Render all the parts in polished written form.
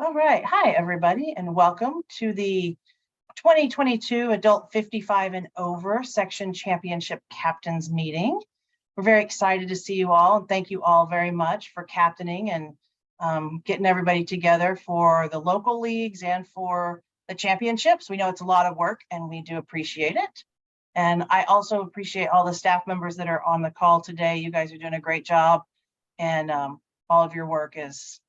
All right. Hi, everybody, and welcome to the 2022 Adult 55 and Over Section Championship Captains Meeting. We're very excited to see you all, and thank you all very much for captaining and getting everybody together for the local leagues and for the championships. We know it's a lot of work, and we do appreciate it. And I also appreciate all the staff members that are on the call today. You guys are doing a great job, and all of your work is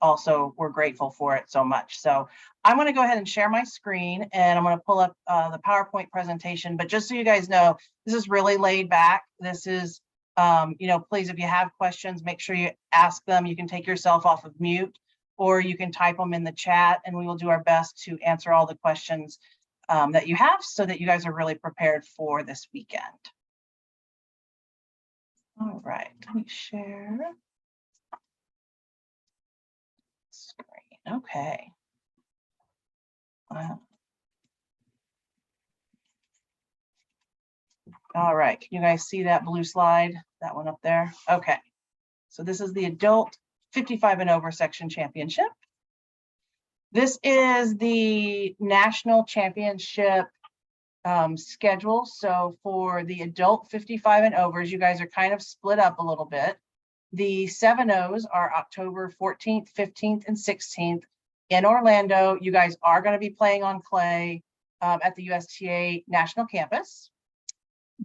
also, we're grateful for it so much. So I'm going to go ahead and share my screen, and I'm going to pull up the PowerPoint presentation. But just so you guys know, this is really laid back. This is, please, if you have questions, make sure you ask them. You can take yourself off of mute, or you can type them in the chat, and we will do our best to answer all the questions that you have so that you guys are really prepared for this weekend. All right, let me share. Screen. Okay. Wow. All right, can you guys see that blue slide? That one up there? Okay. So this is the adult 55 and over section championship. This is the national championship schedule. So for the adult 55 and overs, you guys are kind of split up a little bit. The 7-0s are October 14th, 15th, and 16th in Orlando. You guys are going to be playing on clay at the USTA National Campus.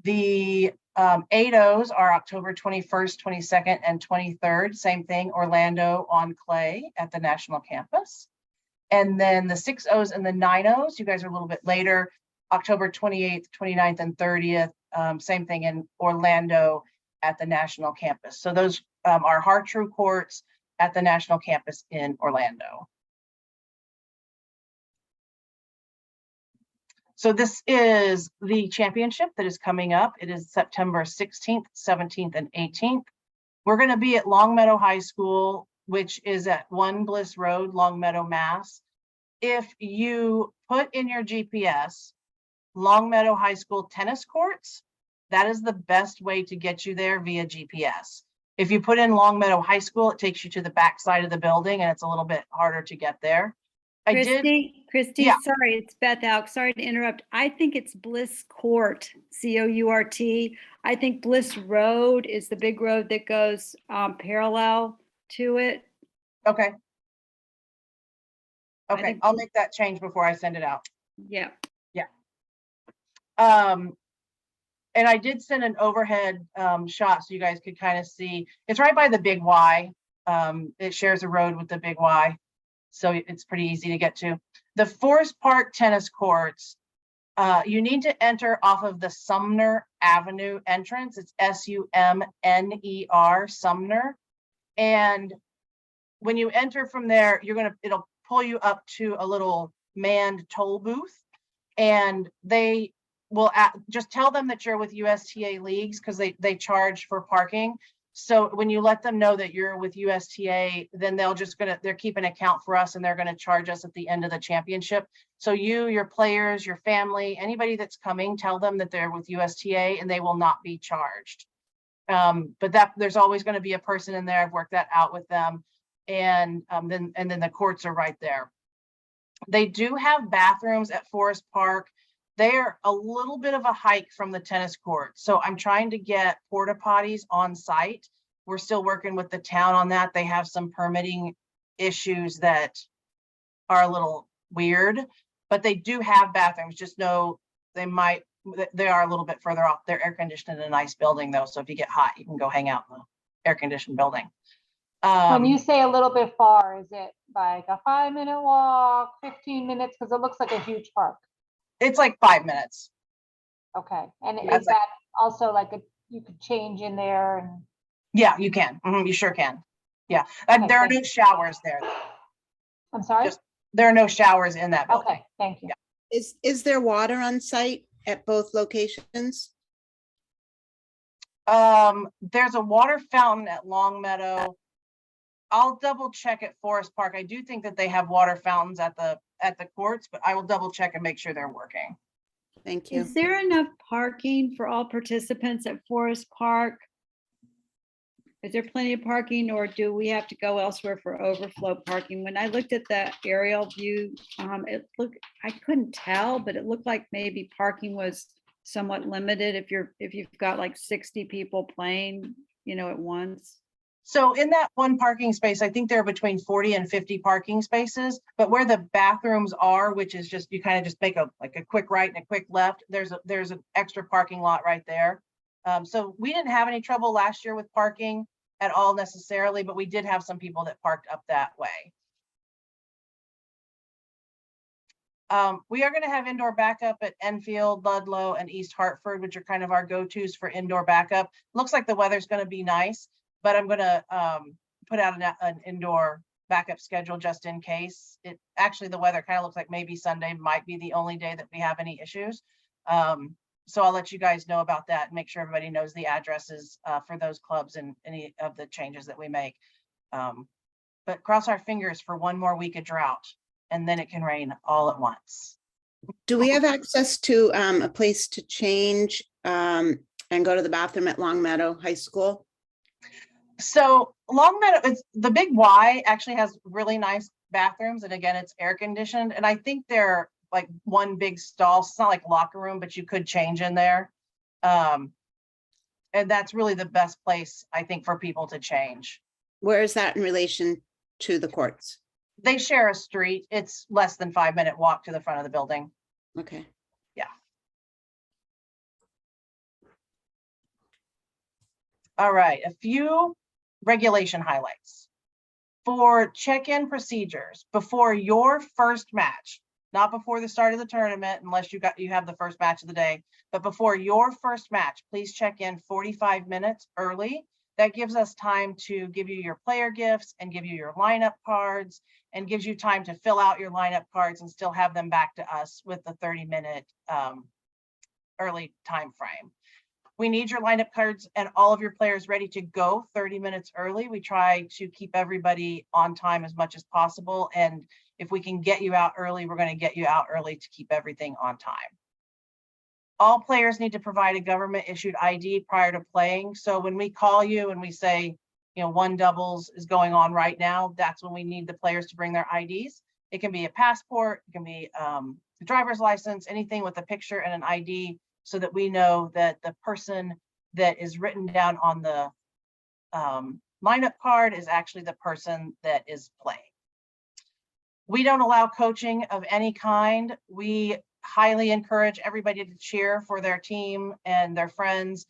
The 8-0s are October 21st, 22nd, and 23rd. Same thing, Orlando on clay at the National Campus. And then the 6-0s and the 9-0s, you guys are a little bit later, October 28th, 29th, and 30th. Same thing in Orlando at the National Campus. So those are Har-Tru courts at the National Campus in Orlando. So this is the championship that is coming up. It is September 16th, 17th, and 18th. We're going to be at Longmeadow High School, which is at 1 Bliss Road, Longmeadow, Mass. If you put in your GPS, Longmeadow High School tennis courts, that is the best way to get you there via GPS. If you put in Longmeadow High School, it takes you to the back side of the building, and it's a little bit harder to get there. Christy, Yeah. Sorry, it's Beth Alk. Sorry to interrupt. I think it's Bliss Court, C-O-U-R-T. I think Bliss Road is the big road that goes parallel to it. Okay. Okay, I'll make that change before I send it out. Yeah. Yeah. And I did send an overhead shot so you guys could kind of see. It's right by the Big Y. It shares a road with the Big Y, so it's pretty easy to get to. The Forest Park tennis courts, you need to enter off of the Sumner Avenue entrance. It's S-U-M-N-E-R, Sumner. And when you enter from there, it'll pull you up to a little manned toll booth, and they will just tell them that you're with USTA leagues, because they charge for parking. So when you let them know that you're with USTA, then they're keeping account for us, and they're going to charge us at the end of the championship. So you, your players, your family, anybody that's coming, tell them that they're with USTA, and they will not be charged. But there's always going to be a person in there. I've worked that out with them. And then the courts are right there. They do have bathrooms at Forest Park. They're a little bit of a hike from the tennis court. So I'm trying to get porta potties on site. We're still working with the town on that. They have some permitting issues that are a little weird, but they do have bathrooms. Just know they are a little bit further off. They're air conditioned in a nice building though. So if you get hot, you can go hang out in the air conditioned building. When you say a little bit far, is it like a 5-minute walk, 15 minutes? Because it looks like a huge park. It's like 5 minutes. Okay. And Yeah, is that also like you could change in there? And yeah, you can. You sure can. Yeah. Okay, there are no showers there. I'm sorry? There are no showers in that building. Okay, thank you. Yeah. Is there water on site at both locations? There's a water fountain at Longmeadow. I'll double check at Forest Park. I do think that they have water fountains at the courts, but I will double check and make sure they're working. Thank you. Is there enough parking for all participants at Forest Park? Is there plenty of parking, or do we have to go elsewhere for overflow parking? When I looked at the aerial view, I couldn't tell, but it looked like maybe parking was somewhat limited if you've got like 60 people playing, at once. So in that one parking space, I think there are between 40 and 50 parking spaces, but where the bathrooms are, which is just, you kind of just make a quick right and a quick left, there's an extra parking lot right there. So we didn't have any trouble last year with parking at all necessarily, but we did have some people that parked up that way. We are going to have indoor backup at Enfield, Ludlow, and East Hartford, which are kind of our go-tos for indoor backup. Looks like the weather's going to be nice, but I'm going to put out an indoor backup schedule just in case. Actually, the weather kind of looks like maybe Sunday might be the only day that we have any issues. So I'll let you guys know about that and make sure everybody knows the addresses for those clubs and any of the changes that we make. But cross our fingers for one more week of drought, and then it can rain all at once. Do we have access to a place to change and go to the bathroom at Long Meadow High School? So Long Meadow, the Big Y actually has really nice bathrooms, and again, it's air conditioned, and I think they're like one big stall. It's not like locker room, but you could change in there. And that's really the best place, I think, for people to change. Where is that in relation to the courts? They share a street. It's less than 5-minute walk to the front of the building. Okay. Yeah. All right, a few regulation highlights. For check-in procedures, before your first match, not before the start of the tournament, unless you have the first match of the day, but before your first match, please check in 45 minutes early. That gives us time to give you your player gifts and give you your lineup cards, and gives you time to fill out your lineup cards and still have them back to us with the 30-minute early time frame. We need your lineup cards and all of your players ready to go 30 minutes early. We try to keep everybody on time as much as possible. And if we can get you out early, we're going to get you out early to keep everything on time. All players need to provide a government issued ID prior to playing. So when we call you and we say, one doubles is going on right now, that's when we need the players to bring their IDs. It can be a passport, it can be a driver's license, anything with a picture and an ID, so that we know that the person that is written down on the lineup card is actually the person that is playing. We don't allow coaching of any kind. We highly encourage everybody to cheer for their team and their friends,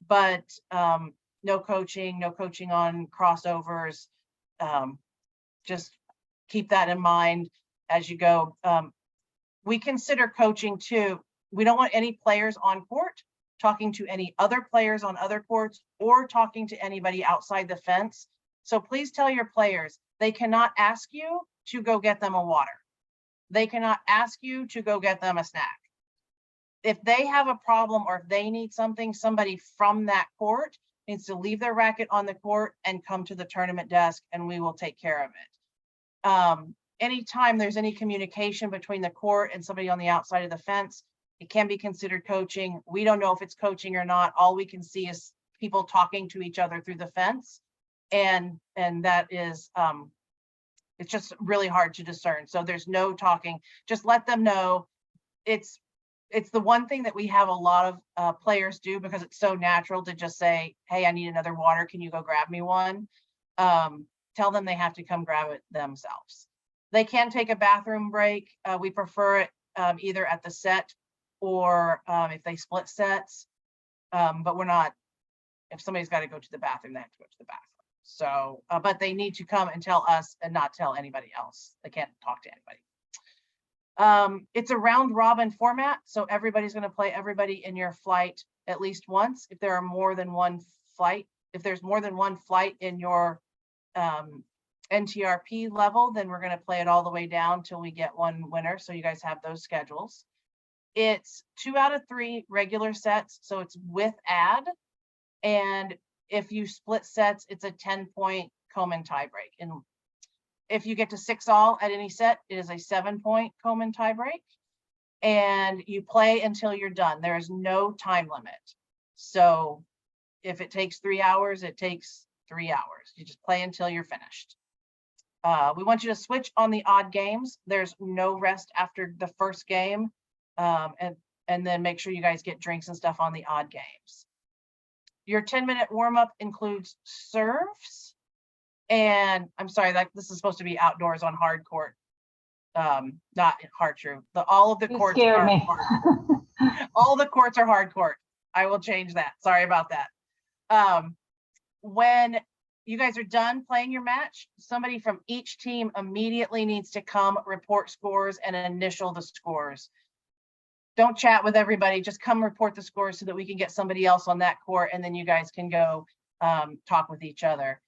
but no coaching on crossovers. Just keep that in mind as you go. We consider coaching too. We don't want any players on court talking to any other players on other courts or talking to anybody outside the fence. So please tell your players they cannot ask you to go get them a water. They cannot ask you to go get them a snack. If they have a problem or if they need something, somebody from that court needs to leave their racket on the court and come to the tournament desk, and we will take care of it. Anytime there's any communication between the court and somebody on the outside of the fence, it can be considered coaching. We don't know if it's coaching or not. All we can see is people talking to each other through the fence. And that is, it's just really hard to discern. So there's no talking. Just let them know. It's the one thing that we have a lot of players do, because it's so natural to just say, hey, I need another water. Can you go grab me one? Tell them they have to come grab it themselves. They can take a bathroom break. We prefer it either at the set or if they split sets, but we're not, if somebody's got to go to the bathroom, they have to go to the bathroom. So, but they need to come and tell us and not tell anybody else. They can't talk to anybody. It's a round robin format, so everybody's going to play everybody in your flight at least once. If there are more than one flight, if there's more than one flight in your NTRP level, then we're going to play it all the way down till we get one winner. So you guys have those schedules. It's 2 out of 3 regular sets, so it's with add. And if you split sets, it's a 10-point Komen tiebreak. And if you get to 6-all at any set, it is a 7-point Komen tiebreak. And you play until you're done. There is no time limit. So if it takes 3 hours, it takes 3 hours. You just play until you're finished. We want you to switch on the odd games. There's no rest after the first game. And then make sure you guys get drinks and stuff on the odd games. Your 10-minute warm-up includes serves. And I'm sorry, like this is supposed to be outdoors on hard court. Not hard true. All of the You courts scared are me. hard. All the courts are hard court. I will change that. Sorry about that. When you guys are done playing your match, somebody from each team immediately needs to come report scores and initial the scores. Don't chat with everybody, just come report the scores so that we can get somebody else on that court, and then you guys can go talk with each other.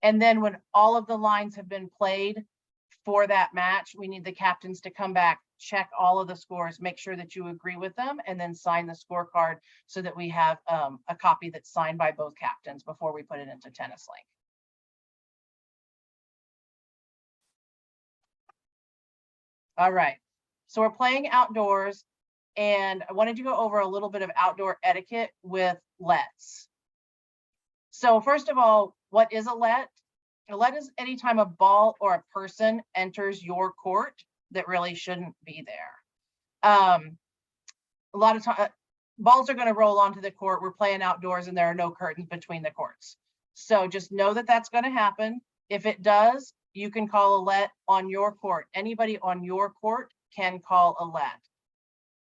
And then when all of the lines have been played for that match, we need the captains to come back, check all of the scores, make sure that you agree with them, and then sign the scorecard so that we have a copy that's signed by both captains before we put it into Tennis Link. All right, so we're playing outdoors, and I wanted to go over a little bit of outdoor etiquette with lets. So first of all, what is a let? A let is anytime a ball or a person enters your court that really shouldn't be there. A lot of times, balls are going to roll onto the court. We're playing outdoors and there are no curtains between the courts. So just know that that's going to happen. If it does, you can call a let on your court. Anybody on your court can call a let.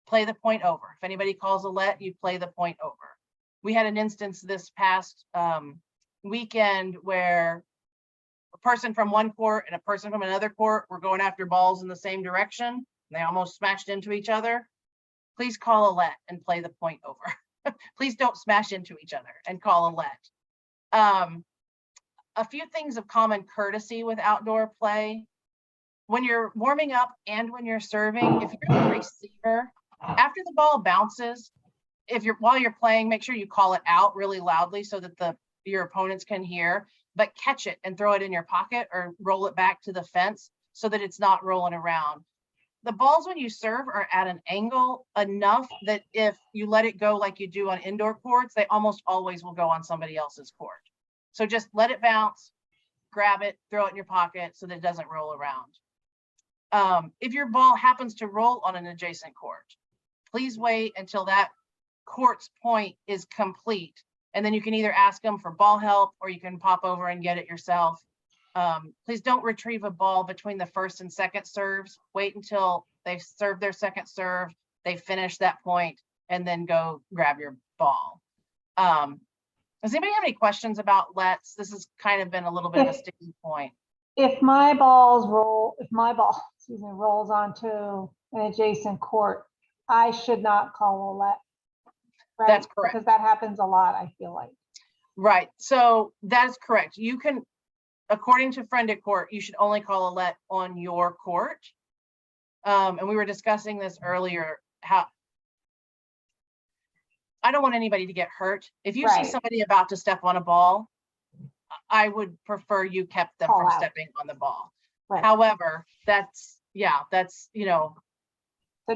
Play the point over. If anybody calls a let, you play the point over. We had an instance this past weekend where a person from one court and a person from another court were going after balls in the same direction. And they almost smashed into each other. Please call a let and play the point over. Please don't smash into each other and call a let. A few things of common courtesy with outdoor play. When you're warming up and when you're serving, if you're a receiver, after the ball bounces, while you're playing, make sure you call it out really loudly so that your opponents can hear, but catch it and throw it in your pocket or roll it back to the fence so that it's not rolling around. The balls when you serve are at an angle enough that if you let it go like you do on indoor courts, they almost always will go on somebody else's court. So just let it bounce, grab it, throw it in your pocket so that it doesn't roll around. If your ball happens to roll on an adjacent court, please wait until that court's point is complete. And then you can either ask them for ball help or you can pop over and get it yourself. Please don't retrieve a ball between the first and second serves. Wait until they've served their second serve, they finish that point, and then go grab your ball. Does anybody have any questions about lets? This has kind of been a little bit of a sticking point. If my ball, excuse me, rolls onto an adjacent court, I should not call a let. Right? That's correct. Because that happens a lot, I feel like. Right. So that's correct. You can, according to Friend at Court, you should only call a let on your court. And we were discussing this earlier, how I don't want anybody to get hurt. If you see Right. somebody about to step on a ball, I would prefer you kept them Call from out. stepping on the ball. Right. However, that's, So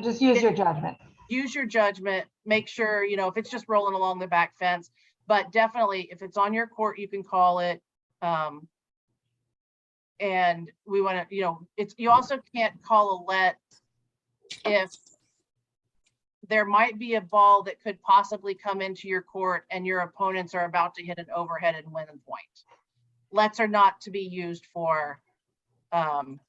just use your judgment. use your judgment, make sure, if it's just rolling along the back fence, but definitely if it's on your court, you can call it. And we want to, you also can't call a let if there might be a ball that could possibly come into your court and your opponents are about to hit an overhead and win a point. Lets are not to be used for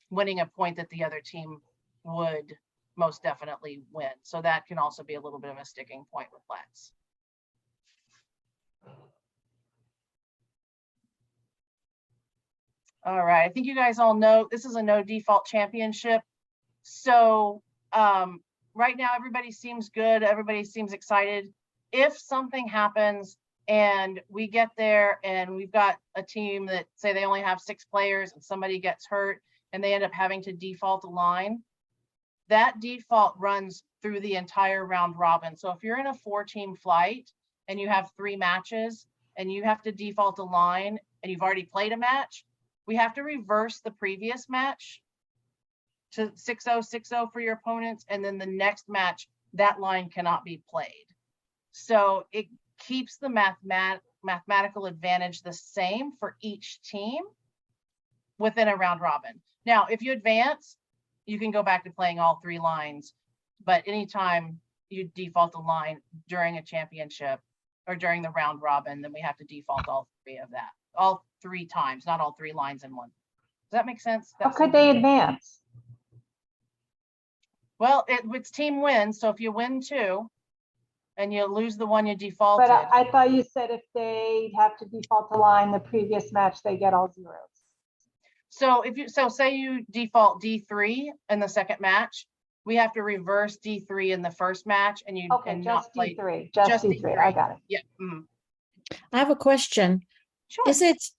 winning a point that the other team would most definitely win. So that can also be a little bit of a sticking point with lets. All right, I think you guys all know this is a no default championship. So right now everybody seems good, everybody seems excited. If something happens and we get there and we've got a team that say they only have 6 players and somebody gets hurt and they end up having to default a line, that default runs through the entire round robin. So if you're in a 4-team flight and you have 3 matches and you have to default a line and you've already played a match, we have to reverse the previous match to 6-0, 6-0 for your opponents. And then the next match, that line cannot be played. So it keeps the mathematical advantage the same for each team within a round robin. Now, if you advance, you can go back to playing all 3 lines, but anytime you default a line during a championship or during the round robin, then we have to default all 3 of that, all 3 times, not all 3 lines in one. Does that make sense? How could they advance? Well, it's team wins, so if you win 2 and you lose the one you But defaulted, I thought you said if they have to default the line the previous match, they get all zeros. so say you default D3 in the second match, we have to reverse D3 in the first match and you Okay, and just not play. D3, just D3, I got it. Yeah. Mhm. I have a question. Sure. Is it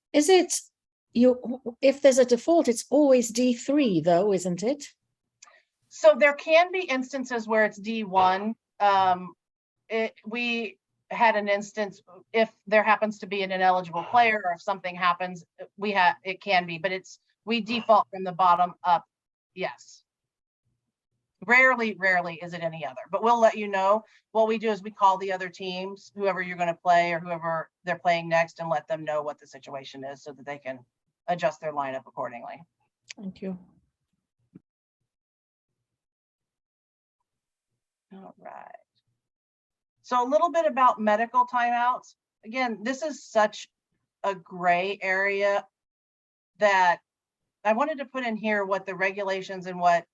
if there's a default, it's always D3 though, isn't it? So there can be instances where it's D1. We had an instance, if there happens to be an ineligible player or if something happens, it can be, but we default from the bottom up. Yes. Rarely is it any other, but we'll let you know. What we do is we call the other teams, whoever you're going to play or whoever they're playing next, and let them know what the situation is so that they can adjust their lineup accordingly. Thank you. All right. So a little bit about medical timeouts. Again, this is such a gray area that I wanted to put in here what the regulations and what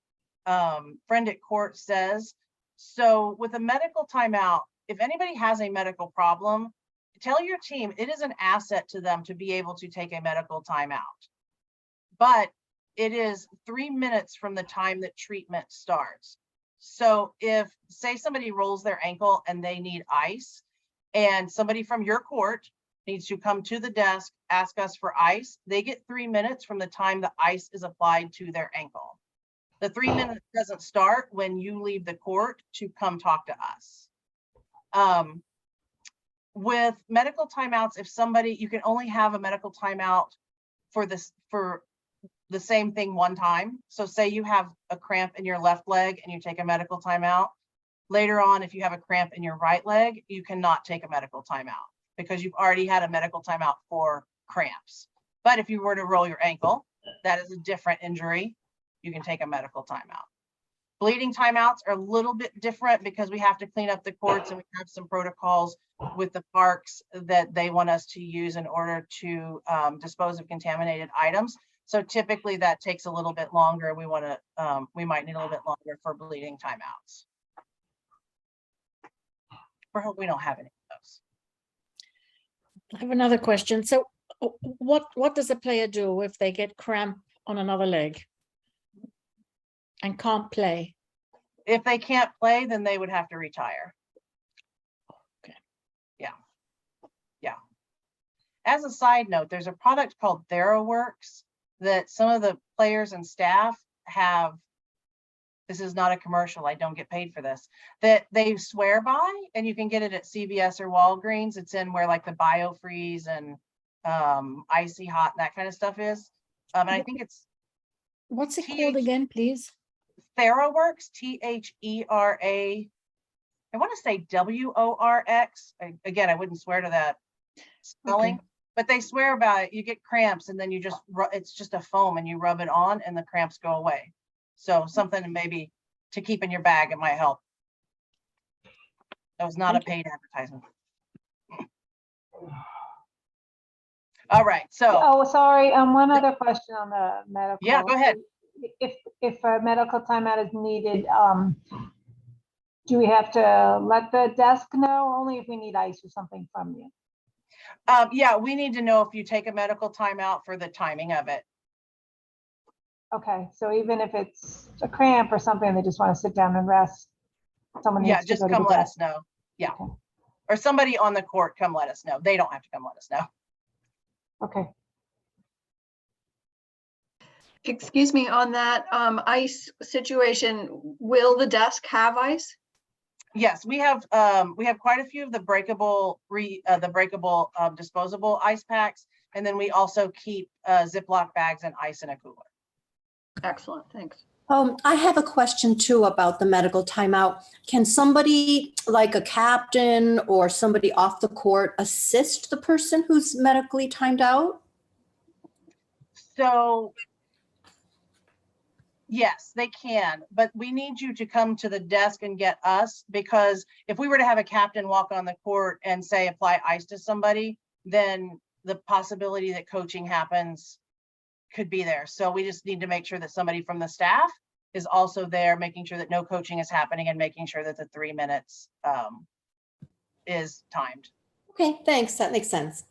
friend at court says. So with a medical timeout, if anybody has a medical problem, tell your team it is an asset to them to be able to take a medical timeout. But it is 3 minutes from the time that treatment starts. So if, say, somebody rolls their ankle and they need ice, and somebody from your court needs to come to the desk, ask us for ice, they get 3 minutes from the time the ice is applied to their ankle. The 3 minutes doesn't start when you leave the court to come talk to us. With medical timeouts, if somebody, you can only have a medical timeout for the same thing one time. So say you have a cramp in your left leg and you take a medical timeout. Later on, if you have a cramp in your right leg, you cannot take a medical timeout because you've already had a medical timeout for cramps. But if you were to roll your ankle, that is a different injury. You can take a medical timeout. Bleeding timeouts are a little bit different because we have to clean up the courts and we have some protocols with the parks that they want us to use in order to dispose of contaminated items. So typically that takes a little bit longer. We might need a little bit longer for bleeding timeouts. We don't have any of those. I have another question. So what does a player do if they get cramp on another leg and can't play? If they can't play, then they would have to retire. Okay. Yeah. Yeah. As a side note, there's a product called TheraWorks that some of the players and staff have. This is not a commercial. I don't get paid for this. That they swear by, and you can get it at CVS or Walgreens. It's in where like the BioFreeze and Icy Hot and that kind of stuff is. And I think it's What's it called again, please? TheraWorks, THERA. I want to say WORX. Again, I wouldn't swear to that spelling, Okay. but they swear by it. You get cramps and then you just, it's just a foam and you rub it on and the cramps go away. So something maybe to keep in your bag, it might help. That was not a paid advertisement. All right, so Oh, sorry, one other question on the medical. Yeah, go ahead. If a medical timeout is needed, do we have to let the desk know? Only if we need ice or something from you? yeah, we need to know if you take a medical timeout for the timing of it. Okay, so even if it's a cramp or something, they just want to sit down and rest. Someone Yeah, needs to just go to come the let desk. us know. Yeah. Okay. Or somebody on the court come let us know. They don't have to come let us know. Okay. Excuse me, on that ice situation, will the desk have ice? Yes, we have quite a few of the breakable disposable ice packs, and then we also keep Ziploc bags and ice in a cooler. Excellent, thanks. I have a question too about the medical timeout. Can somebody, like a captain or somebody off the court, assist the person who's medically timed out? So yes, they can, but we need you to come to the desk and get us, because if we were to have a captain walk on the court and say, apply ice to somebody, then the possibility that coaching happens could be there. So we just need to make sure that somebody from the staff is also there, making sure that no coaching is happening and making sure that the 3 minutes is timed. Okay, thanks. That makes sense.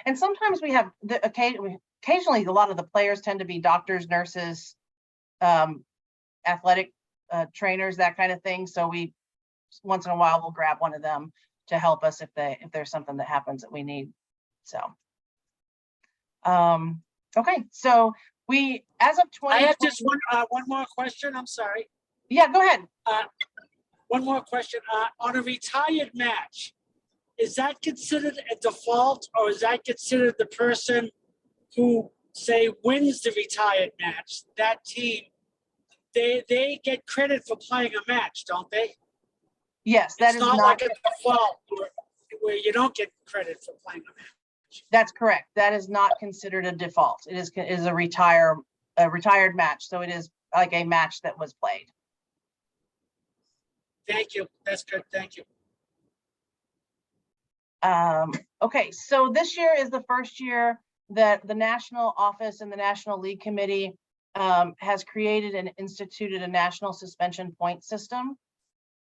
And sometimes we have occasionally a lot of the players tend to be doctors, nurses, athletic trainers, that kind of thing. So we once in a while we'll grab one of them to help us if there's something that happens that we need. So okay, so we, as of 20. I have just one more question. I'm sorry. Yeah, go ahead. One more question. On a retired match, is that considered a default, or is that considered the person who, say, wins the retired match? That team, they get credit for playing a match, don't they? Yes, that It's is not not, like a default where you don't get credit for playing a match. that's correct. That is not considered a default. It is a retired match. So it is like a match that was played. Thank you. That's good. Thank you. Okay, so this year is the first year that the national office and the National League Committee has created and instituted a national suspension point system.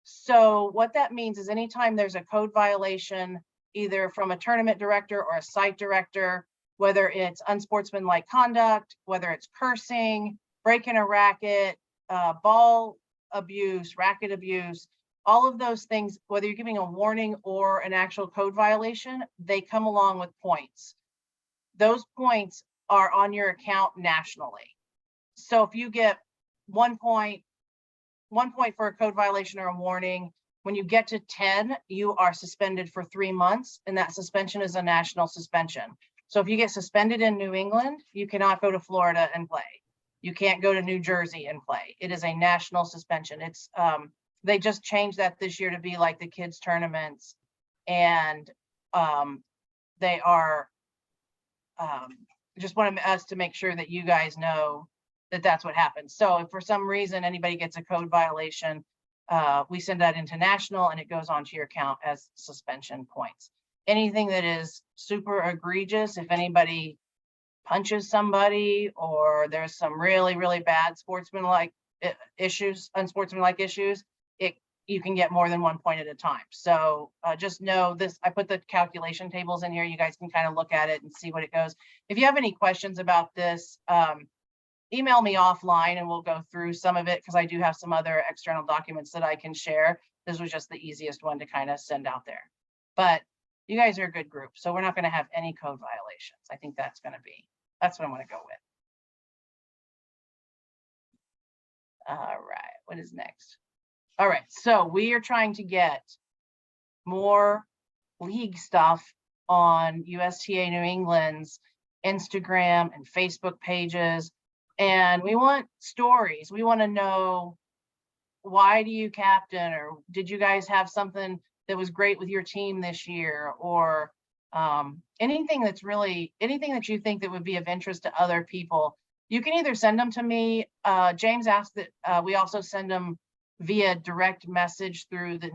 So what that means is anytime there's a code violation, either from a tournament director or a site director, whether it's unsportsmanlike conduct, whether it's cursing, breaking a racket, ball abuse, racket abuse, all of those things, whether you're giving a warning or an actual code violation, they come along with points. Those points are on your account nationally. So if you get 1 point for a code violation or a warning, when you get to 10, you are suspended for 3 months, and that suspension is a national suspension. So if you get suspended in New England, you cannot go to Florida and play. You can't go to New Jersey and play. It is a national suspension. It's they just changed that this year to be like the kids tournaments, and they are just wanted us to make sure that you guys know that that's what happens. So if for some reason anybody gets a code violation, we send that into national and it goes onto your account as suspension points. Anything that is super egregious, if anybody punches somebody or there's some really, really bad unsportsmanlike issues, you can get more than 1 point at a time. So just know this, I put the calculation tables in here. You guys can kind of look at it and see what it goes. If you have any questions about this, email me offline and we'll go through some of it, because I do have some other external documents that I can share. This was just the easiest one to kind of send out there. But you guys are a good group, so we're not going to have any code violations. I think that's what I want to go with. All right, what is next? All right, so we are trying to get more league stuff on USTA New England's Instagram and Facebook pages. And we want stories. We want to know, why do you captain, or did you guys have something that was great with your team this year, or anything that you think that would be of interest to other people. You can either send them to me. James asked that we also send them via direct message through the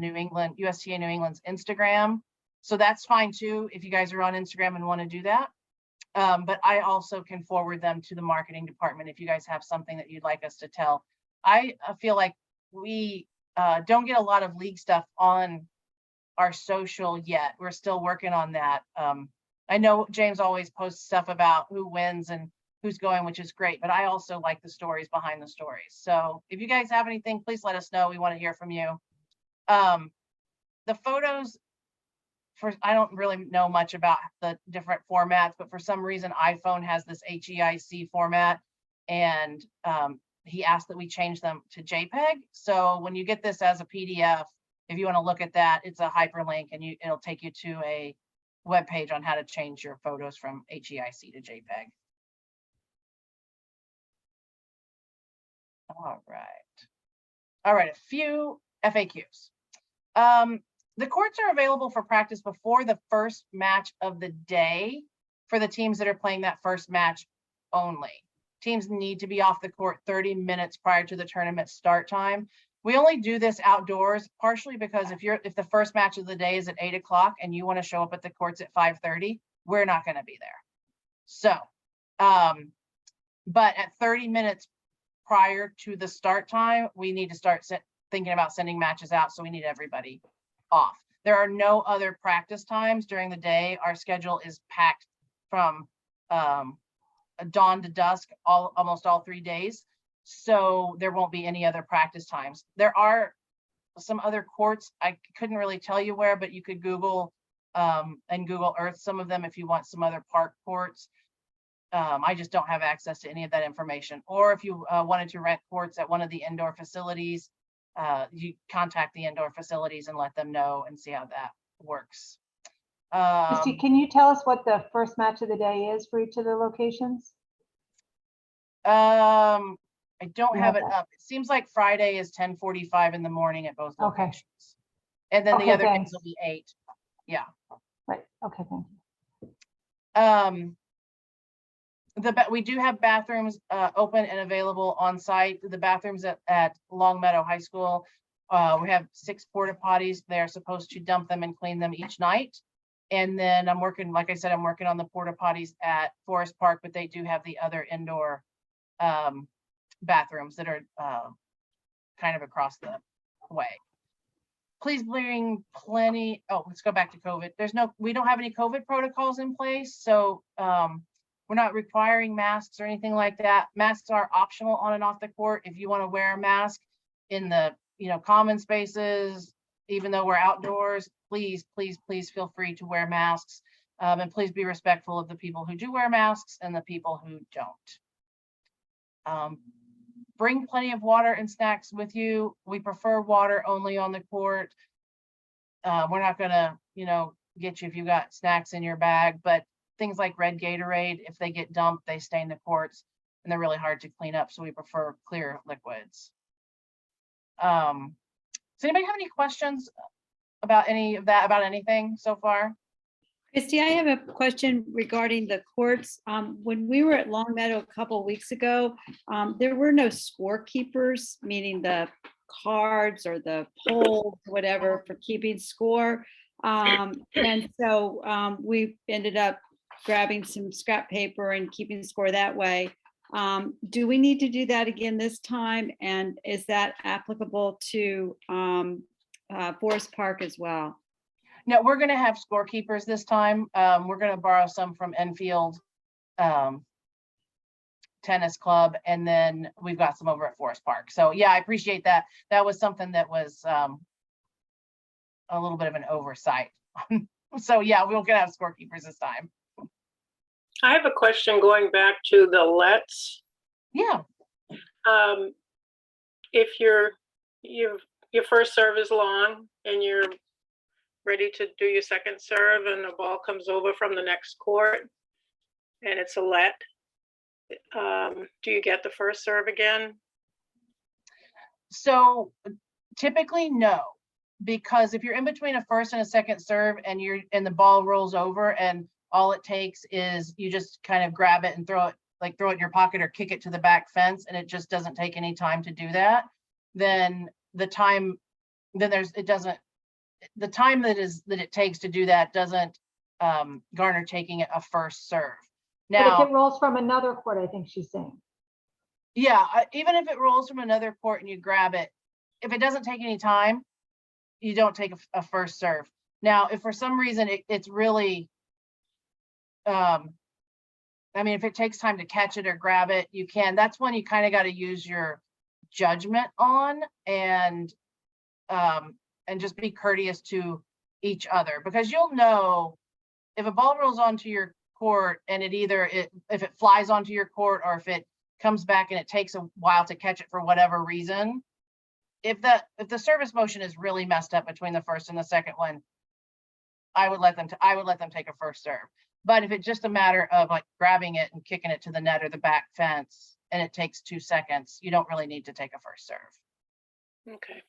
USTA New England's Instagram. So that's fine too, if you guys are on Instagram and want to do that. But I also can forward them to the marketing department if you guys have something that you'd like us to tell. I feel like we don't get a lot of league stuff on our social yet. We're still working on that. I know James always posts stuff about who wins and who's going, which is great, but I also like the stories behind the stories. So if you guys have anything, please let us know. We want to hear from you. The photos, I don't really know much about the different formats, but for some reason iPhone has this HEIC format, and he asked that we change them to JPEG. So when you get this as a PDF, if you want to look at that, it's a hyperlink, and it'll take you to a web page on how to change your photos from HEIC to JPEG. All right, a few FAQs. The courts are available for practice before the first match of the day for the teams that are playing that first match only. Teams need to be off the court 30 minutes prior to the tournament start time. We only do this outdoors, partially because if the first match of the day is at 8 o'clock and you want to show up at the courts at 5:30, we're not going to be there. So, but at 30 minutes prior to the start time, we need to start thinking about sending matches out. So we need everybody off. There are no other practice times during the day. Our schedule is packed from dawn to dusk, almost all 3 days. So there won't be any other practice times. There are some other courts. I couldn't really tell you where, but you could Google and Google Earth some of them if you want some other park courts. I just don't have access to any of that information. Or if you wanted to rent courts at one of the indoor facilities, you contact the indoor facilities and let them know and see how that works. Christy, can you tell us what the first match of the day is for each of the locations? I don't You have have it that? up. It seems like Friday is 10:45 in the morning at both Okay. locations. And then the Okay, other days thanks. will be 8. Yeah. Right, okay, thank you. We do have bathrooms open and available on site. The bathrooms at Long Meadow High School, we have 6 porta potties. They're supposed to dump them and clean them each night. And then like I said, I'm working on the porta potties at Forest Park, but they do have the other indoor bathrooms that are kind of across the way. Please bring plenty. Oh, let's go back to COVID. We don't have any COVID protocols in place. So we're not requiring masks or anything like that. Masks are optional on and off the court. If you want to wear a mask in the common spaces, even though we're outdoors, please feel free to wear masks. And please be respectful of the people who do wear masks and the people who don't. Bring plenty of water and snacks with you. We prefer water only on the court. We're not gonna, get you if you got snacks in your bag, but things like red Gatorade, if they get dumped, they stain the courts and they're really hard to clean up. So we prefer clear liquids. Does anybody have any questions about any of that, about anything so far? Christy, I have a question regarding the courts. When we were at Long Meadow a couple of weeks ago, there were no scorekeepers, meaning the cards or the polls, whatever, for keeping score. And so we ended up grabbing some scrap paper and keeping score that way. Do we need to do that again this time? And is that applicable to Forest Park as well? No, we're going to have scorekeepers this time. We're going to borrow some from Enfield Tennis Club, and then we've got some over at Forest Park. So yeah, I appreciate that. That was something that was a little bit of an oversight. So yeah, we're going to have scorekeepers this time. I have a question going back to the lets. Yeah. If your first serve is long and you're ready to do your second serve and the ball comes over from the next court and it's a let, do you get the first serve again? So typically no, because if you're in between a first and a second serve and the ball rolls over and all it takes is you just kind of grab it and throw it in your pocket or kick it to the back fence, and it just doesn't take any time to do that, then the time that it takes to do that doesn't garner taking a first serve. But Now, if it rolls from another court, I think she's saying. yeah, even if it rolls from another court and you grab it, if it doesn't take any time, you don't take a first serve. Now, if for some reason it's really, if it takes time to catch it or grab it, you can. That's when you kind of got to use your judgment on and just be courteous to each other, because you'll know if a ball rolls onto your court and if it flies onto your court or if it comes back and it takes a while to catch it for whatever reason. If the service motion is really messed up between the first and the second one, I would let them take a first serve. But if it's just a matter of like grabbing it and kicking it to the net or the back fence and it takes 2 seconds, you don't really need to take a first serve. Okay.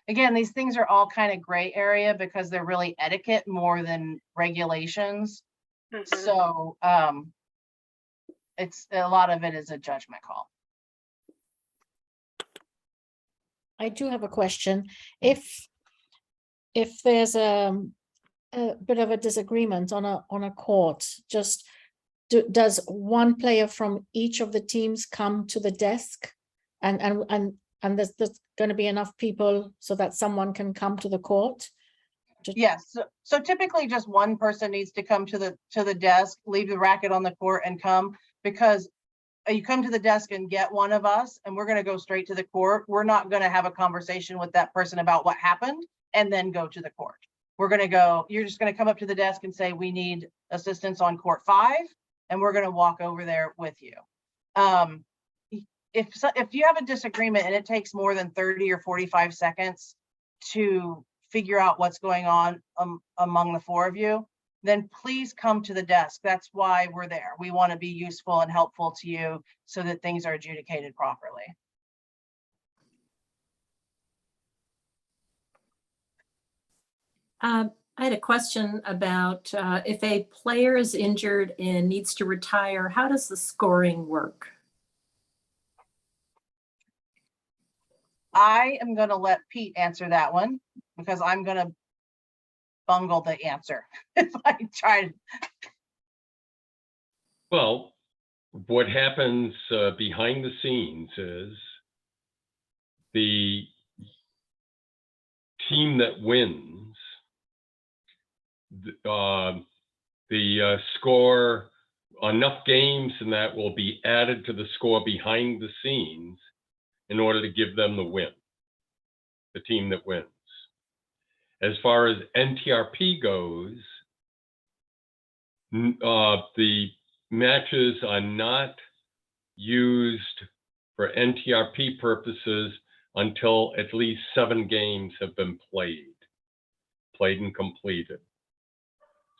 Again, these things are all kind of gray area because they're really etiquette more than regulations. Mhm. So it's a lot of it is a judgment call. I do have a question. If there's a bit of a disagreement on a court, just does one player from each of the teams come to the desk, and there's going to be enough people so that someone can come to the court? Yes, so typically just one person needs to come to the desk, leave the racket on the court and come, because you come to the desk and get one of us and we're going to go straight to the court. We're not going to have a conversation with that person about what happened and then go to the court. We're going to go, you're just going to come up to the desk and say, we need assistance on court 5, and we're going to walk over there with you. If you have a disagreement and it takes more than 30 or 45 seconds to figure out what's going on among the 4 of you, then please come to the desk. That's why we're there. We want to be useful and helpful to you so that things are adjudicated properly. I had a question about if a player is injured and needs to retire, how does the scoring work? I am going to let Pete answer that one because I'm going to bungle the answer if I try. Well, what happens behind the scenes is the team that wins, the score, enough games and that will be added to the score behind the scenes in order to give them the win, the team that wins. As far as NTRP goes, the matches are not used for NTRP purposes until at least 7 games have been played and completed.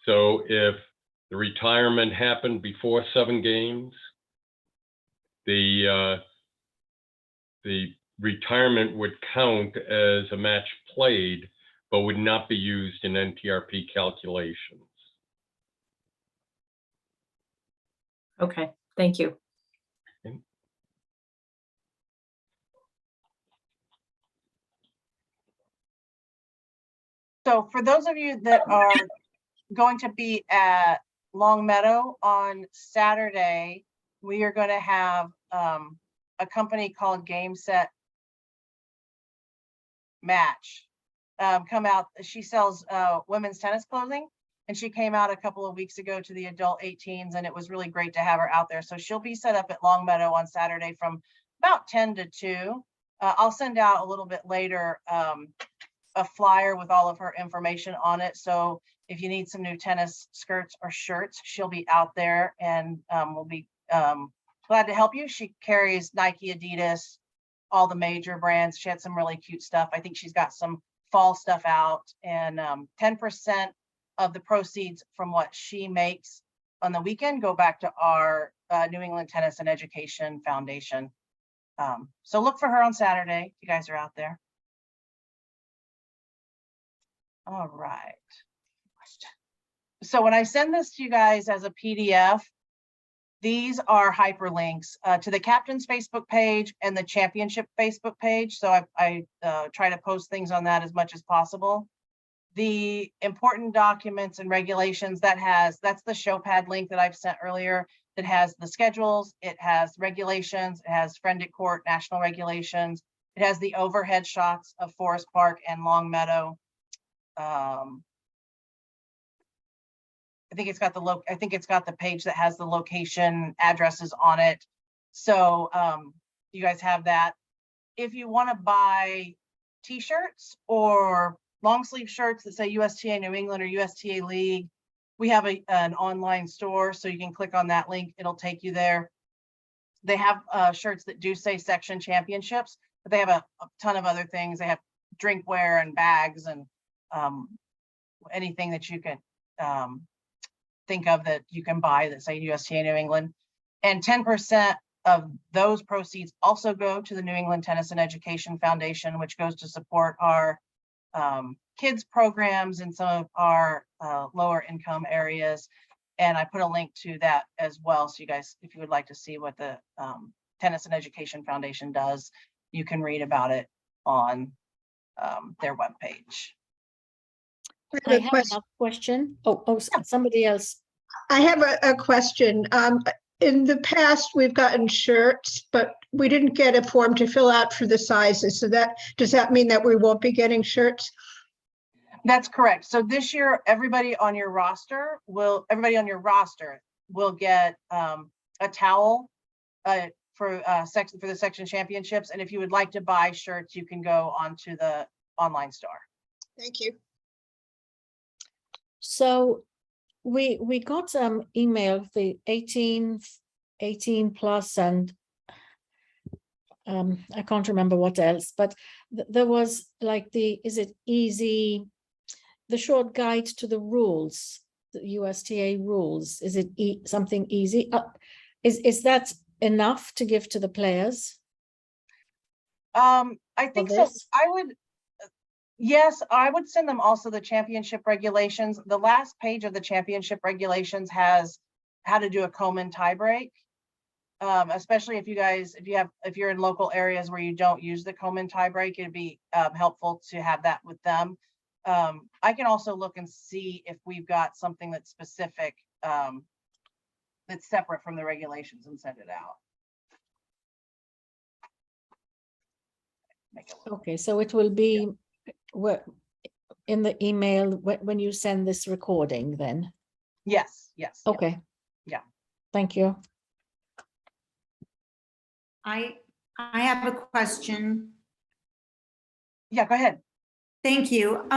So if the retirement happened before 7 games, the retirement would count as a match played, but would not be used in NTRP calculations. Okay, thank you. So for those of you that are going to be at Long Meadow on Saturday, we are going to have a company called Game Set Match come out. She sells women's tennis clothing, and she came out a couple of weeks ago to the adult 18s, and it was really great to have her out there. So she'll be set up at Long Meadow on Saturday from about 10 to 2. I'll send out a little bit later a flyer with all of her information on it. So if you need some new tennis skirts or shirts, she'll be out there, and we'll be glad to help you. She carries Nike, Adidas, all the major brands. She had some really cute stuff. I think she's got some fall stuff out, and 10% of the proceeds from what she makes on the weekend go back to our New England Tennis and Education Foundation. So look for her on Saturday if you guys are out there. All right. So when I send this to you guys as a PDF, these are hyperlinks to the captain's Facebook page and the championship Facebook page. So I try to post things on that as much as possible. The important documents and regulations, that's the show pad link that I've sent earlier. That has the schedules, it has regulations, it has Friend at Court national regulations, it has the overhead shots of Forest Park and Long Meadow. I think it's got the page that has the location addresses on it. So you guys have that. If you want to buy t-shirts or long sleeve shirts that say USTA New England or USTA League, we have an online store, so you can click on that link. It'll take you there. They have shirts that do say section championships, but they have a ton of other things. They have drinkware and bags and anything that you can think of that you can buy that say USTA New England. And 10% of those proceeds also go to the New England Tennis and Education Foundation, which goes to support our kids programs in some of our lower income areas. And I put a link to that as well. So you guys, if you would like to see what the Tennis and Education Foundation does, you can read about it on their webpage. I have a question. Somebody else. I have a question. In the past, we've gotten shirts, but we didn't get a form to fill out for the sizes. So does that mean that we won't be getting shirts? That's correct. So this year, everybody on your roster will get a towel for the section championships. And if you would like to buy shirts, you can go onto the online store. Thank you. So we got email the 18 plus and I can't remember what else, but there was like is it easy, the short guide to the rules, the USTA rules. Is it something easy? Is that enough to give to the players? I think so. Yes, I would send them also the championship regulations. The last page of the championship regulations has how to do a Komen tiebreak. Especially if you're in local areas where you don't use the Komen tiebreak, it'd be helpful to have that with them. I can also look and see if we've got something that's specific, that's separate from the regulations and send it out. Okay, so it will be in the email when you send this recording then? Yes. Okay. Yeah. Thank you. I have a question. Yeah, go ahead. Thank you.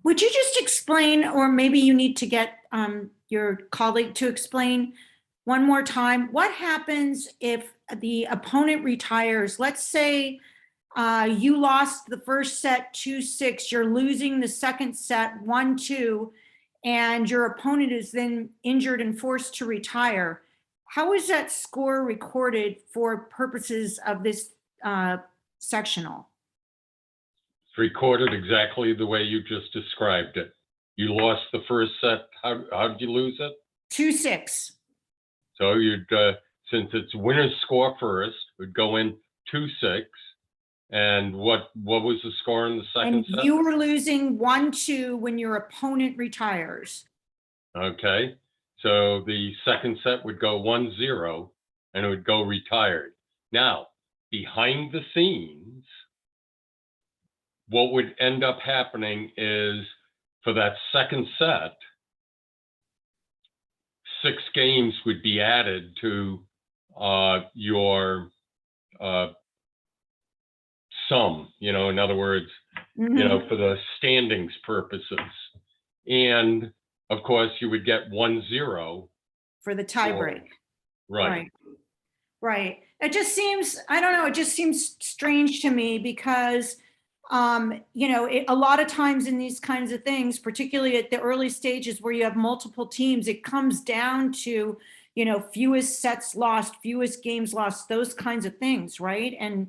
Would you just explain, or maybe you need to get your colleague to explain one more time, what happens if the opponent retires? Let's say you lost the first set 2-6, you're losing the second set 1-2, and your opponent is then injured and forced to retire. How is that score recorded for purposes of this sectional? It's recorded exactly the way you just described it. You lost the first set. How did you lose it? 2-6. So you'd, since it's winner's score first, would go in 2-6. And what was the score in the second set? And you were losing 1-2 when your opponent retires. Okay. So the second set would go 1-0 and it would go retired. Now, behind the scenes, what would end up happening is for that second set, 6 games would be added to your sum, in other words, for the standings purposes. And of course, you would get 1-0 for the tiebreak. Right. It just seems, I don't know, it just seems strange to me because, a lot of times in these kinds of things, particularly at the early stages where you have multiple teams, it comes down to, fewest sets lost, fewest games lost, those kinds of things, right? And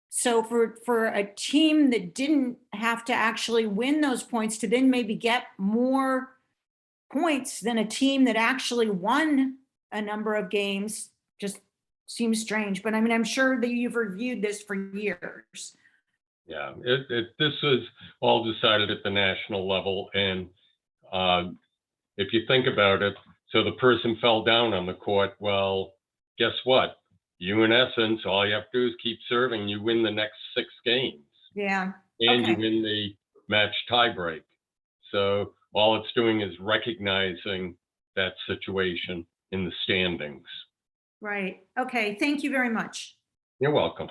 so for a team that didn't have to actually win those points to then maybe get more points than a team that actually won a number of games just seems strange. But I mean, I'm sure that you've reviewed this for years. Yeah, this was all decided at the national level. And if you think about it, so the person fell down on the court. Well, guess what? You, in essence, all you have to do is keep serving. You win the next 6 games. Yeah. And okay. you win the match tiebreak. So all it's doing is recognizing that situation in the standings. Right. Okay. Thank you very much. You're welcome.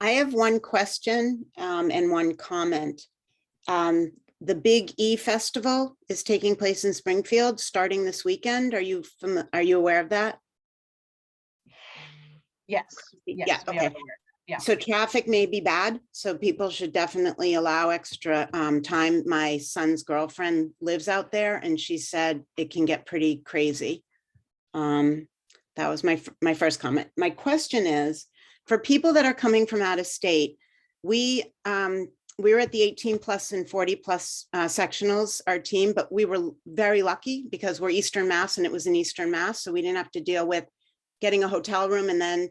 I have one question and one comment. The Big E Festival is taking place in Springfield starting this weekend. Are you aware of that? Yes. Yeah, we okay. are aware. Yeah. So traffic may be bad, so people should definitely allow extra time. My son's girlfriend lives out there and she said it can get pretty crazy. That was my first comment. My question is, for people that are coming from out of state, we were at the 18 plus and 40 plus sectionals, our team, but we were very lucky because we're Eastern Mass and it was in Eastern Mass. So we didn't have to deal with getting a hotel room and then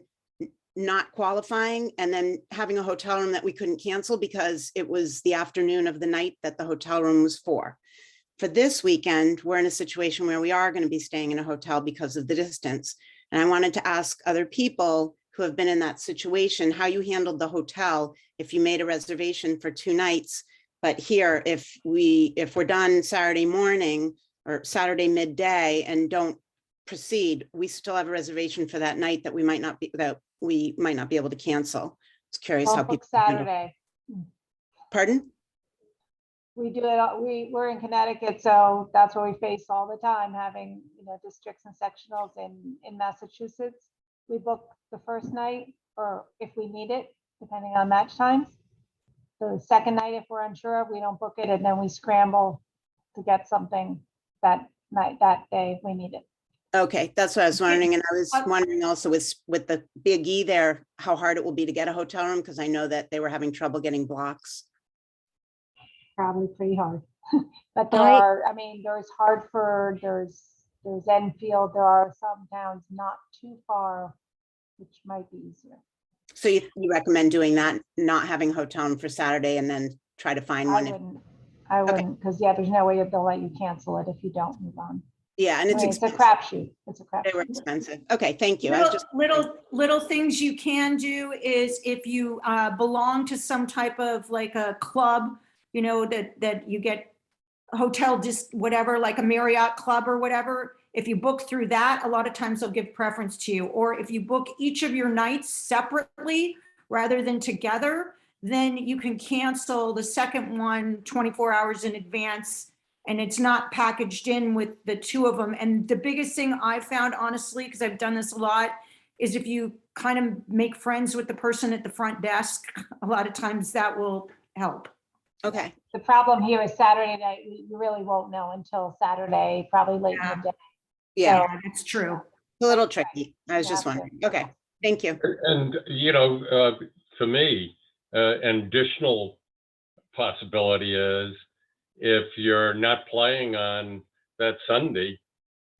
not qualifying and then having a hotel room that we couldn't cancel because it was the afternoon of the night that the hotel room was for. For this weekend, we're in a situation where we are going to be staying in a hotel because of the distance. And I wanted to ask other people who have been in that situation, how you handled the hotel if you made a reservation for 2 nights. But here, if we're done Saturday morning or Saturday midday and don't proceed, we still have a reservation for that night that we might not be able to cancel. It's curious how Don't book people handle. Saturday. Pardon? We do it, we're in Connecticut, so that's what we face all the time, having, districts and sectionals in Massachusetts. We book the first night, or if we need it, depending on match times. The second night, if we're unsure, we don't book it, and then we scramble to get something that night, that day, if we need it. Okay, that's what I was wondering. And I was wondering also with the Big E there, how hard it will be to get a hotel room, because I know that they were having trouble getting blocks. Probably pretty hard. But I- there's Hartford, there's Enfield, there are some towns not too far, which might be easier. So you recommend doing that, not having a hotel room for Saturday and then try to find one? I wouldn't, because there's no way they'll let you cancel it if you don't move on. Yeah, and it's It's a expensive. crapshoot. It's a They were crapshoot. expensive. Okay, thank you. I was Little, just. little things you can do is if you belong to some type of like a club, that you get hotel, just whatever, like a Marriott club or whatever. If you book through that, a lot of times they'll give preference to you. Or if you book each of your nights separately rather than together, then you can cancel the second one 24 hours in advance, and it's not packaged in with the 2 of them. And the biggest thing I found, honestly, because I've done this a lot, is if you kind of make friends with the person at the front desk, a lot of times that will help. Okay, The problem here is Saturday night, you really won't know until Saturday, probably late in the day. yeah, So, That's true. it's a little tricky. I was you just have to- wondering. Okay, thank you. And, for me, an additional possibility is if you're not playing on that Sunday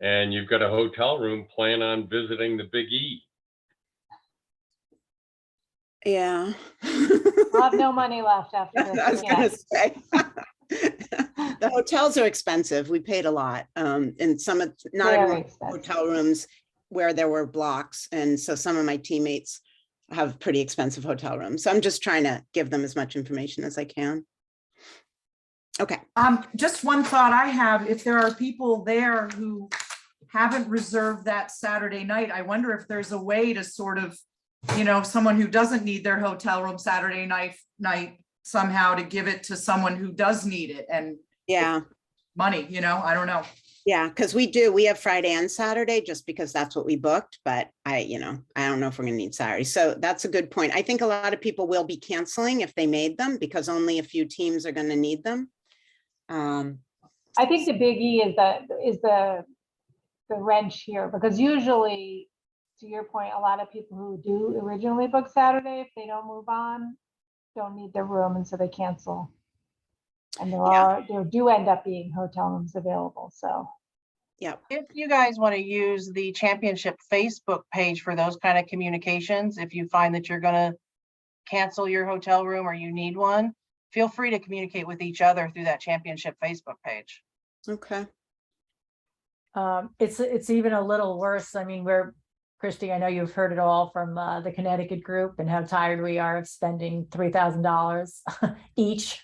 and you've got a hotel room, plan on visiting the Big E. Yeah. We'll have no money left after I was this. gonna Yeah. say. The hotels are expensive. We paid a lot. And some of, not Very everyone expensive. hotel rooms where there were blocks. And so some of my teammates have pretty expensive hotel rooms. So I'm just trying to give them as much information as I can. Okay, Just one thought I have, if there are people there who haven't reserved that Saturday night, I wonder if there's a way to sort of, someone who doesn't need their hotel room Saturday night somehow to give it to someone who does need it and yeah. money, I don't know. Yeah, because we have Friday and Saturday just because that's what we booked, but I don't know if we're gonna need Saturday. So that's a good point. I think a lot of people will be canceling if they made them because only a few teams are gonna need them. I think the Big E is the wrench here, because usually, to your point, a lot of people who do originally book Saturday, if they don't move on, don't need their room, and so they cancel. And there do end up being hotel rooms available, so. If you guys want to use the championship Facebook page for those kind of communications, if you find that you're gonna cancel your hotel room or you need one, feel free to communicate with each other through that championship Facebook page. Okay. It's even a little worse. I mean, Christy, I know you've heard it all from the Connecticut group and how tired we are of spending $3,000 each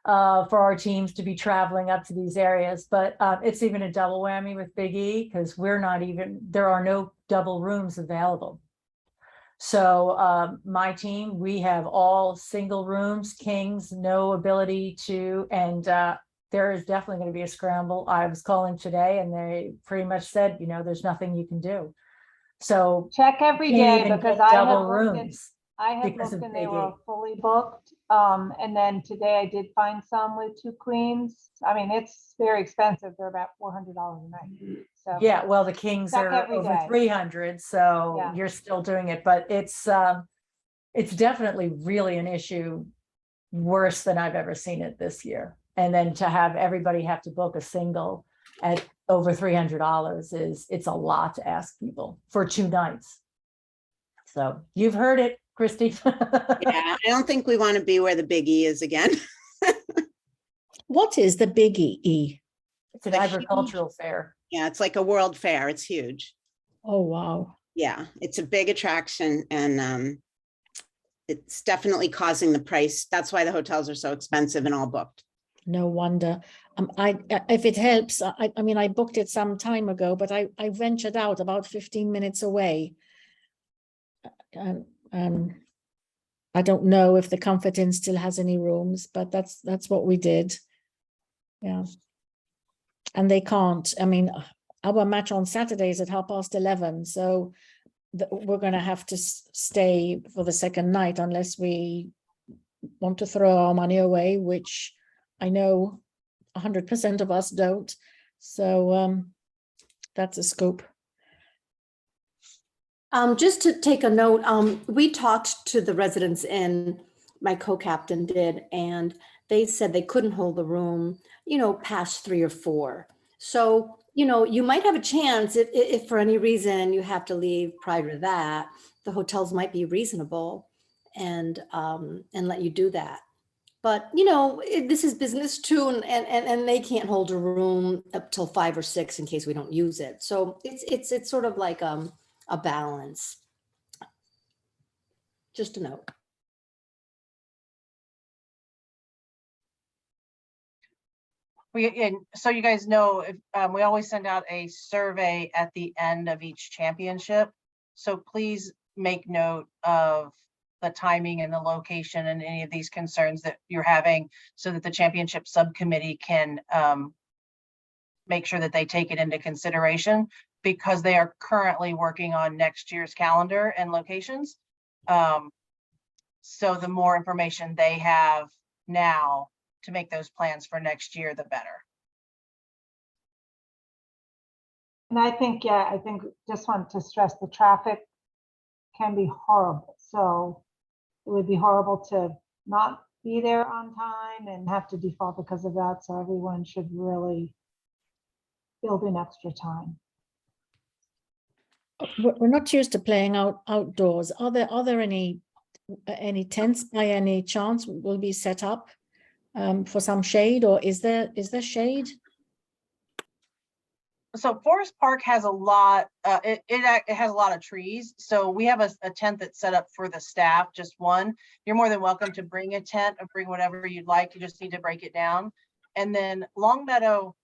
for our teams to be traveling up to these areas. But it's even a double whammy with Big E because there are no double rooms available. So my team, we have all single rooms, kings, no ability to, and there is definitely going to be a scramble. I was calling today and they pretty much said, there's nothing you can do. So check every can't day, even because get I double have looked at rooms. I had Because looked of and they Big were E. fully booked. And then today I did find some with 2 queens. I mean, it's very expensive. They're about $400 a night. So Yeah, well, the Kings check are every over day. 300, so Yeah. you're still doing it, but it's definitely really an issue worse than I've ever seen it this year. And then to have everybody have to book a single at over $300 it's a lot to ask people for 2 nights. So you've heard it, Christy. Yeah, I don't think we want to be where the Big E is again. What is the Big E? It's an a huge- agricultural fair. Yeah, it's like a world fair. It's huge. Oh, wow. Yeah, it's a big attraction and it's definitely causing the price. That's why the hotels are so expensive and all booked. No wonder. If it helps, I mean, I booked it some time ago, but I ventured out about 15 minutes away. And I don't know if the Comfort Inn still has any rooms, but that's what we did. Yeah. And they can't, I mean, our match on Saturday is at 11:30, so we're going to have to stay for the second night unless we want to throw our money away, which I know 100% of us don't. So that's a scoop. Just to take a note, we talked to the residents in, my co-captain did, and they said they couldn't hold the room, past 3 or 4. So, you might have a chance if for any reason you have to leave prior to that, the hotels might be reasonable and let you do that. But, this is business too, and they can't hold a room up till 5 or 6 in case we don't use it. So it's sort of like a balance. Just a note. And so you guys know, if we always send out a survey at the end of each championship. So please make note of the timing and the location and any of these concerns that you're having so that the championship subcommittee can make sure that they take it into consideration, because they are currently working on next year's calendar and locations. So the more information they have now to make those plans for next year, the better. And I think just want to stress the traffic can be horrible. So it would be horrible to not be there on time and have to default because of that. So everyone should really build in extra time. We're not used to playing outdoors. Are there any tents by any chance will be set up for some shade, or is there shade? So Forest Park has a lot, it has a lot of trees. So we have a tent that's set up for the staff, just one. You're more than welcome to bring a tent or bring whatever you'd like. You just need to break it down. And then Longmeadow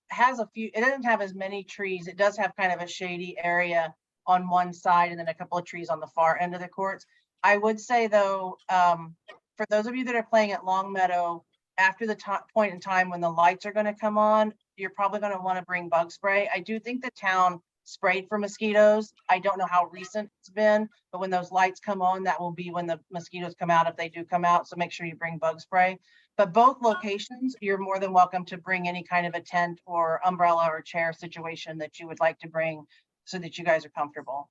has a few, it doesn't have as many trees. It does have kind of a shady area on one side and then a couple of trees on the far end of the courts. I would say though, for those of you that are playing at Longmeadow, after the point in time when the lights are going to come on, you're probably going to want to bring bug spray. I do think the town sprayed for mosquitoes. I don't know how recent it's been, but when those lights come on, that will be when the mosquitoes come out, if they do come out. So make sure you bring bug spray. But both locations, you're more than welcome to bring any kind of a tent or umbrella or chair situation that you would like to bring so that you guys are comfortable.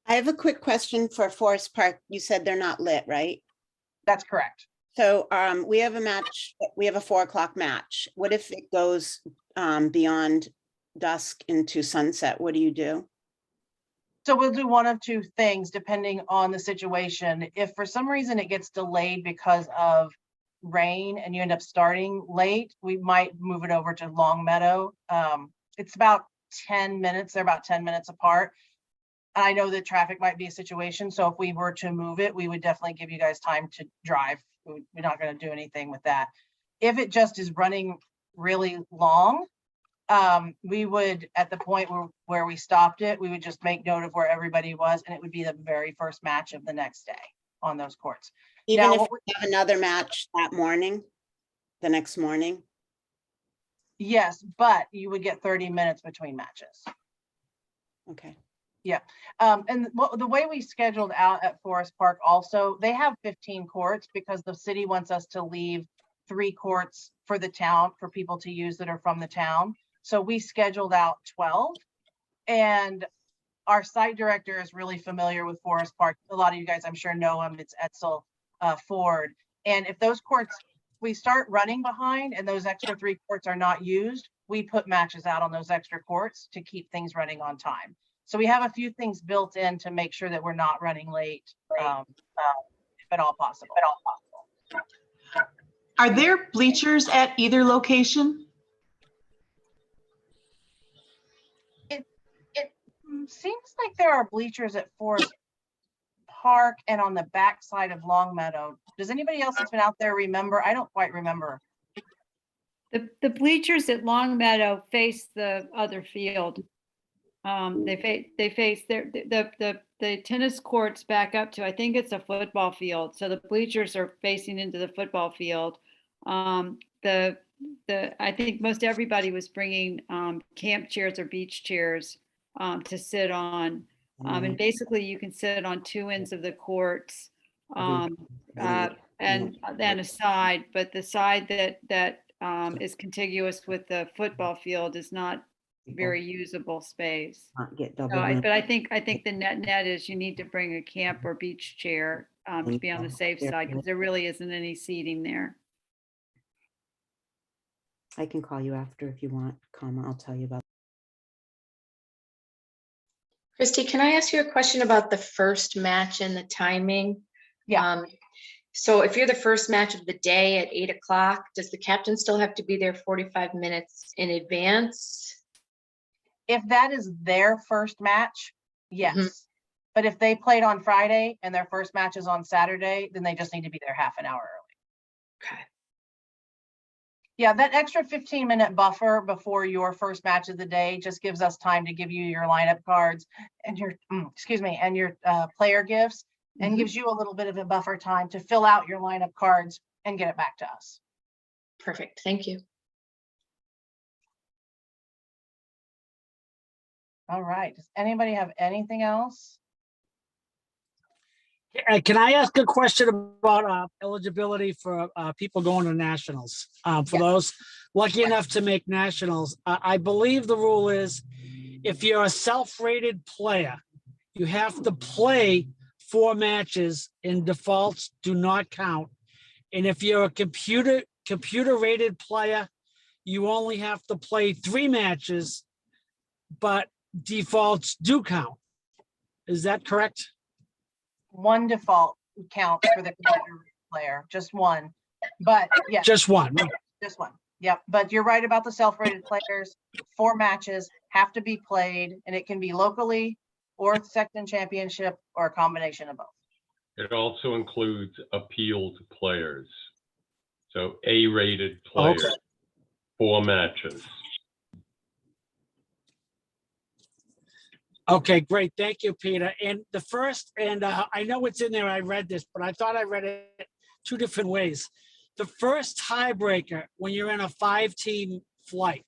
I have a quick question for Forest Park. You said they're not lit, right? That's correct. So we have a match, we have a 4 o'clock match. What if it goes beyond dusk into sunset? What do you do? So we'll do one of two things depending on the situation. If for some reason it gets delayed because of rain and you end up starting late, we might move it over to Longmeadow. It's about 10 minutes, they're about 10 minutes apart. I know that traffic might be a situation, so if we were to move it, we would definitely give you guys time to drive. We're not going to do anything with that. If it just is running really long, we would, at the point where we stopped it, we would just make note of where everybody was, and it would be the very first match of the next day on those courts. Even Now, if we have another match that morning, the next morning? Yes, but you would get 30 minutes between matches. Okay. And the way we scheduled out at Forest Park also, they have 15 courts because the city wants us to leave 3 courts for the town, for people to use that are from the town. So we scheduled out 12. And our site director is really familiar with Forest Park. A lot of you guys, I'm sure, know him. It's Edsel Ford. And if those courts, we start running behind and those extra 3 courts are not used, we put matches out on those extra courts to keep things running on time. So we have a few things built in to make sure that we're not running late, if at all possible. Are there bleachers at either location? It seems like there are bleachers at Forest Park and on the back side of Long Meadow. Does anybody else that's been out there remember? I don't quite remember. The bleachers at Long Meadow face the other field. They face the tennis courts back up to, I think it's a football field. So the bleachers are facing into the football field. I think most everybody was bringing camp chairs or beach chairs to sit on. And basically you can sit on 2 ends of the courts and then a side, but the side that is contiguous with the football field is not very usable space. Get So double. but I think the net is you need to bring a camp or beach chair to be on the safe side because there really isn't any seating there. I can call you after if you want, I'll tell you about. Christy, can I ask you a question about the first match and the timing? Yeah. So if you're the first match of the day at 8 o'clock, does the captain still have to be there 45 minutes in advance? If that is their first match, yes. But if they played on Friday and their first match is on Saturday, then they just need to be there half an hour early. Okay. Yeah, that extra 15-minute buffer before your first match of the day just gives us time to give you your lineup cards and your, and your player gifts, and gives you a little bit of a buffer time to fill out your lineup cards and get it back to us. Perfect. Thank you. All right. Does anybody have anything else? Can I ask a question about eligibility for people going to nationals? For those lucky enough to make nationals, I believe the rule is if you're a self-rated player, you have to play 4 matches and defaults do not count. And if you're a computer rated player, you only have to play 3 matches, but defaults do count. Is that correct? 1 default counts for the computer player, just 1. But yeah, Just 1. just 1. Yep. But you're right about the self-rated players. 4 matches have to be played, and it can be locally or section championship or a combination of both. It also includes appealed players. So A-rated players, 4 matches. Okay, great. Thank you, Peter. And the first, and I know it's in there, I read this, but I thought I read it 2 different ways. The first tiebreaker, when you're in a 5-team flight,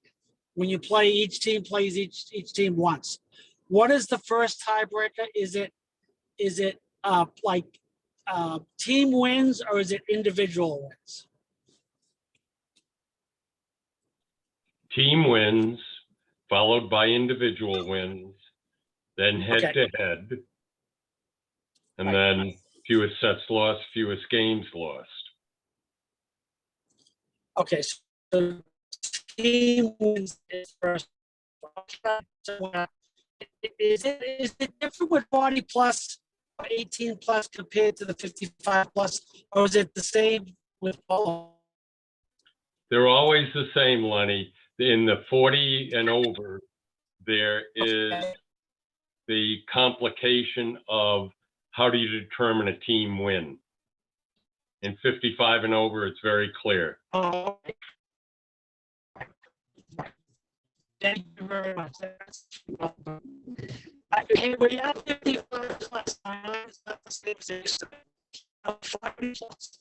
when you play, each team plays each team once. What is the first tiebreaker? Is it like team wins or is it individual wins? Team wins, followed by individual wins, then head to head, and then fewest sets lost, fewest games lost. Okay, so team wins is first. Is it different with 40 plus, 18 plus compared to the 55 plus, or is it the same with all? They're always the same, Lenny. In the 40 and over, there is the complication of how do you determine a team win. In 55 and over, it's very clear. Oh, thank you very much. Hey, we had 55 last time. It's not the same system. 40 plus.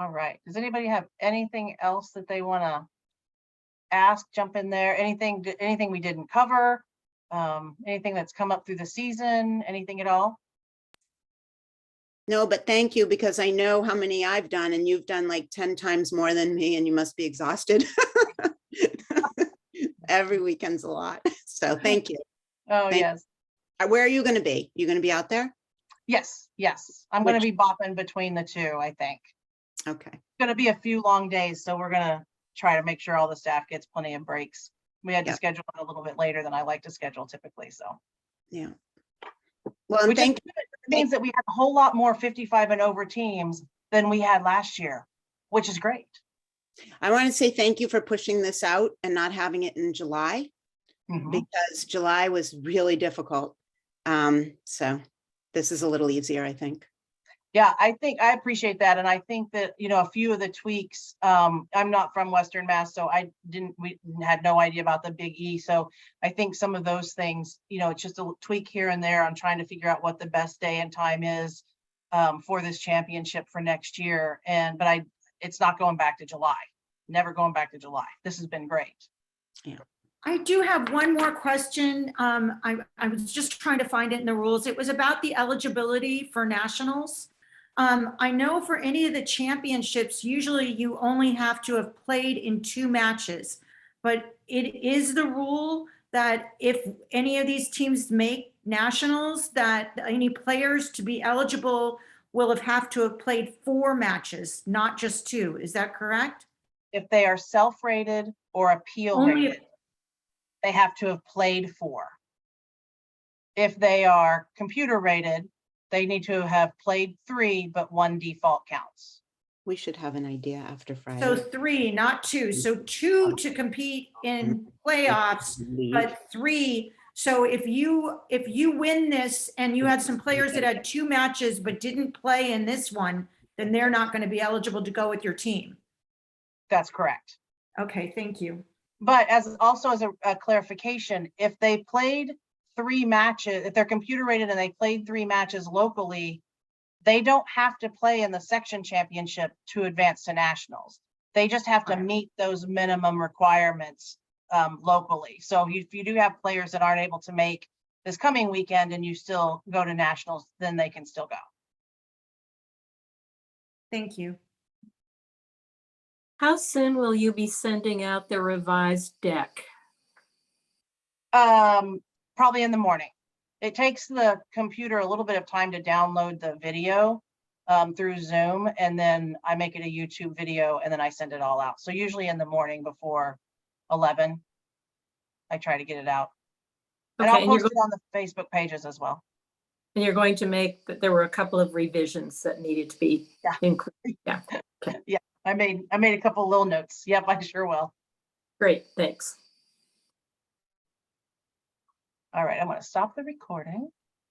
All right. Does anybody have anything else that they want to ask, jump in there? Anything we didn't cover? Anything that's come up through the season? Anything at all? No, but thank you, because I know how many I've done and you've done like 10 times more than me and you must be exhausted. Every weekend's a lot. So thank you. Oh, Thank- yes. Where are you going to be? You going to be out there? Yes, yes. I'm going to Which- be bopping between the two, I think. Okay. Going to be a few long days, so we're going to try to make sure all the staff gets plenty of breaks. We had to Yep. schedule it a little bit later than I like to schedule typically, so. Yeah. Well, and Which is thank good. It means that we have a whole lot more 55 and over teams than we had last year, which is great. I want to say thank you for pushing this out and not having it in July, Mhm. because July was really difficult. So this is a little easier, I think. Yeah, I think I appreciate that. And I think that, a few of the tweaks, I'm not from Western Mass, so we had no idea about the Big E. So I think some of those things, it's just a tweak here and there on trying to figure out what the best day and time is for this championship for next year. But it's not going back to July, never going back to July. This has been great. I do have one more question. I was just trying to find it in the rules. It was about the eligibility for nationals. I know for any of the championships, usually you only have to have played in 2 matches, but it is the rule that if any of these teams make nationals, that any players to be eligible will have to have played 4 matches, not just 2. Is that correct? If they are self-rated or appeal Only rated, they have to have played 4. If they are computer rated, they need to have played 3, but 1 default counts. We should have an idea after Friday. So 3, not 2. So 2 to compete in playoffs, but 3. So if you win this and you had some players that had 2 matches but didn't play in this one, then they're not going to be eligible to go with your team. That's correct. Okay, thank you. But as a clarification, if they played 3 matches, if they're computer rated and they played 3 matches locally, they don't have to play in the section championship to advance to nationals. They just have to meet those minimum requirements locally. So if you do have players that aren't able to make this coming weekend and you still go to nationals, then they can still go. Thank you. How soon will you be sending out the revised deck? Probably in the morning. It takes the computer a little bit of time to download the video through Zoom, and then I make it a YouTube video and then I send it all out. So usually in the morning before 11, I try to get it out. And Okay, I'll and you're, post it on the Facebook pages as well. and you're going to make, that there were a couple of revisions that needed to be included. Yeah, Yeah, I made a couple little notes. Yep, I sure will. great, thanks. All right, I'm going to stop the recording.